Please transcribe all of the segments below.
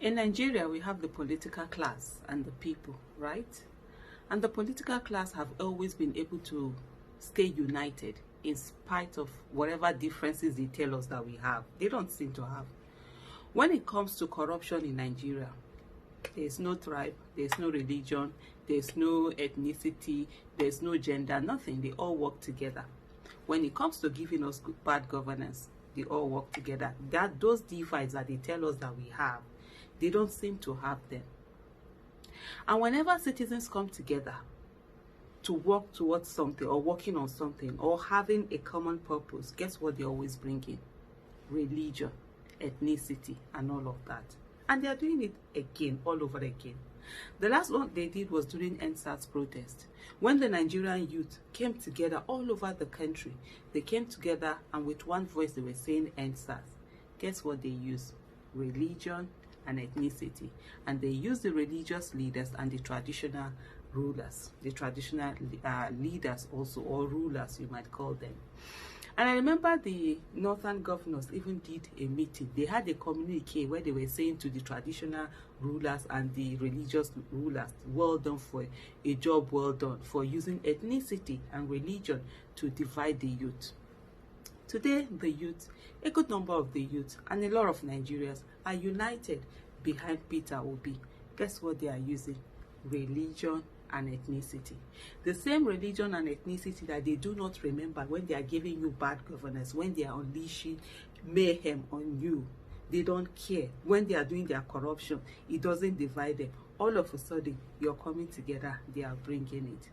In Nigeria, we have the political class and the people, right? And the political class have always been able to stay united in spite of whatever differences they tell us that we have. They don't seem to have. When it comes to corruption in Nigeria, there's no tribe, there's no religion, there's no ethnicity, there's no gender, nothing. They all work together. When it comes to giving us good, bad governance, they all work together. Those divides that they tell us that we have, they don't seem to have them. And whenever citizens come together to work towards something or working on something or having a common purpose, guess what they always bring in? Religion, ethnicity, and all of that. And they are doing it again, all over again. The last one they did was during EndSARS protest. When the Nigerian youth came together all over the country, they came together and with one voice they were saying EndSARS. Guess what they used? Religion and ethnicity. And they used the religious leaders and the traditional rulers, the traditional leaders also, or rulers you might call them. And I remember the northern governors even did a meeting. They had a communique where they were saying to the traditional rulers and the religious rulers, well done for a job well done for using ethnicity and religion to divide the youth. Today, the youth, a good number of the youth and a lot of Nigerians are united behind PeterObi. Guess what they are using? Religion and ethnicity. The same religion and ethnicity that they do not remember when they are giving you bad governance, when they are unleashing mayhem on you. They don't care. When they are doing their corruption, it doesn't divide them. All of a sudden, you're coming together, they are bringing it.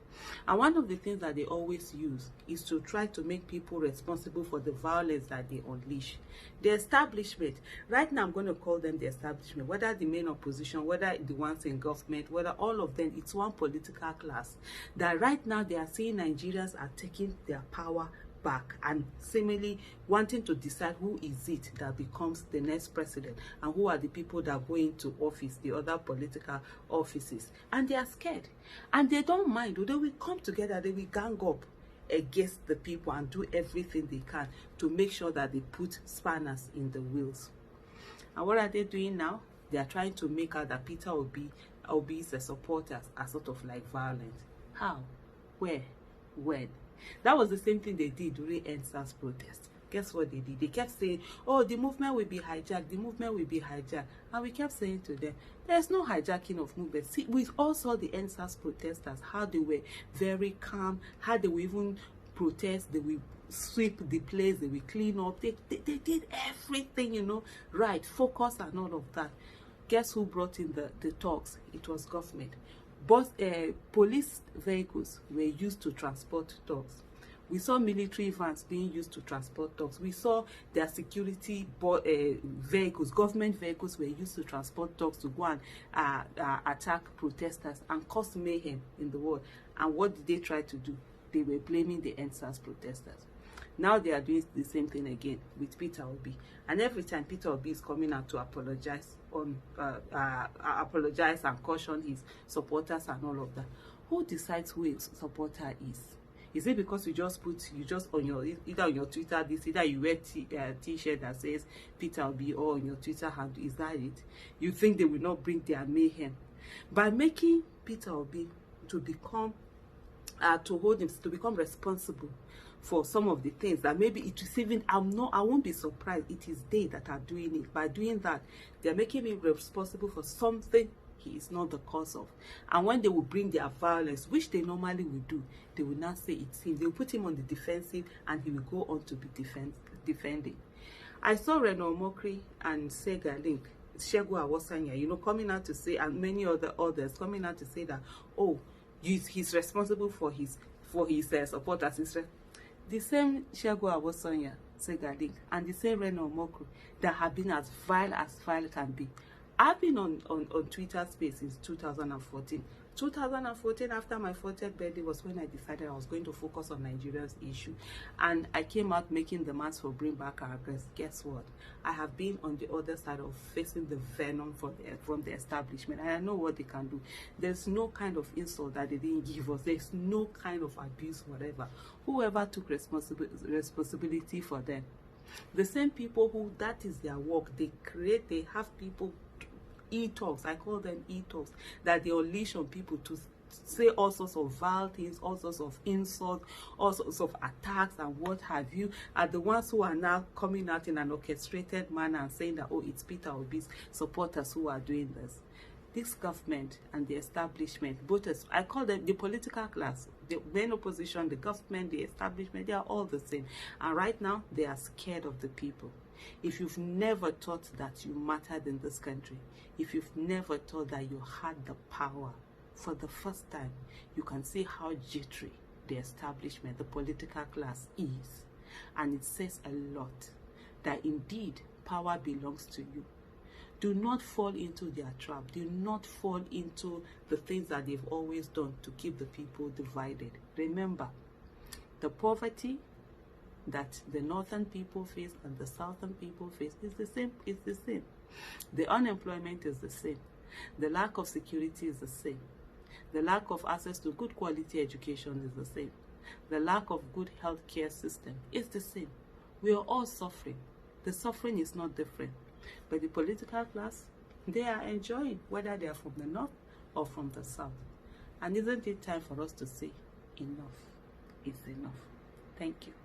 And one of the things that they always use is to try to make people responsible for the violence that they unleash. The establishment, right now I'm going to call them the establishment, whether the main opposition, whether the ones in government, whether all of them, it's one political class that right now they are seeing Nigerians are taking their power back and seemingly wanting to decide who is it that becomes the next president and who are the people that go into office, the other political offices. And they are scared and they don't mind. They will come together, they will gang up against the people and do everything they can to make sure that they put spanners in the wheels. And what are they doing now? They are trying to make out that PeterObi's supporters are sort of like violent. How? Where? When? That was the same thing they did during EndSARS protest. Guess what they did? They kept saying, oh, the movement will be hijacked, the movement will be hijacked. And we kept saying to them, there's no hijacking of movement. See, we all saw the EndSARS protesters, how they were very calm, how they will even protest, they will sweep the place, they will clean up. They did everything, you know, right, focus and all of that. Guess who brought in the talks? It was government. But police vehicles were used to transport dogs. We saw military vans being used to transport dogs. We saw their security vehicles, government vehicles were used to transport dogs to go and attack protesters and cause mayhem in the world. And what did they try to do? They were blaming the EndSARS protesters. Now they are doing the same thing again with PeterObi. And every time PeterObi is coming out to apologize and caution his supporters and all of that, who decides who a supporter is? Is it because you just on your, either on your Twitter, either you wear t-shirt that says PeterObi or on your Twitter handle? Is that it? You think they will not bring their mayhem? By making PeterObi to become to become responsible for some of the things that maybe it is even, I won't be surprised it is they that are doing it. By doing that, they're making him responsible for something he is not the cause of. And when they will bring their violence, which they normally will do, they will not say it's him. They will put him on the defensive and he will go on to be defending. I saw Reno Mokri and Sega Link, Shegu Awosanya, you know, coming out to say, and many others coming out to say that, oh, he's responsible for his supporters. The same Shegu Awosanya, Sega Link, and the same Reno Mokri that have been as vile can be. I've been on Twitter space since 2014. 2014, after my 40th birthday, was when I decided I was going to focus on Nigeria's issue. And I came out making demands for bring back our girls. Guess what? I have been on the other side of facing the venom from the establishment. And I know what they can do. There's no kind of insult that they didn't give us. There's no kind of abuse, whatever. Whoever took responsibility for them. The same people who, that is their work. They have people e-talks, I call them e-talks, that they unleash on people to say all sorts of vile things, all sorts of insults, all sorts of attacks and what have you, are the ones who are now coming out in an orchestrated manner and saying that, oh, it's PeterObi's supporters who are doing this. This government and the establishment, both as I call them the political class, the main opposition, the government, the establishment, they are all the same. And right now, they are scared of the people. If you've never thought that you mattered in this country, if you've never thought that you had the power, for the first time, you can see how jittery the establishment, the political class is. And it says a lot that indeed power belongs to you. Do not fall into their trap. Do not fall into the things that they've always done to keep the people divided. Remember, the poverty that the northern people face and the southern people face is the same. It's the same. The unemployment is the same. The lack of security is the same. The lack of access to good quality education is the same. The lack of good healthcare system is the same. We are all suffering. The suffering is not different. But the political class, they are enjoying, whether they are from the north or from the south. And isn't it time for us to say enough is enough? Thank you.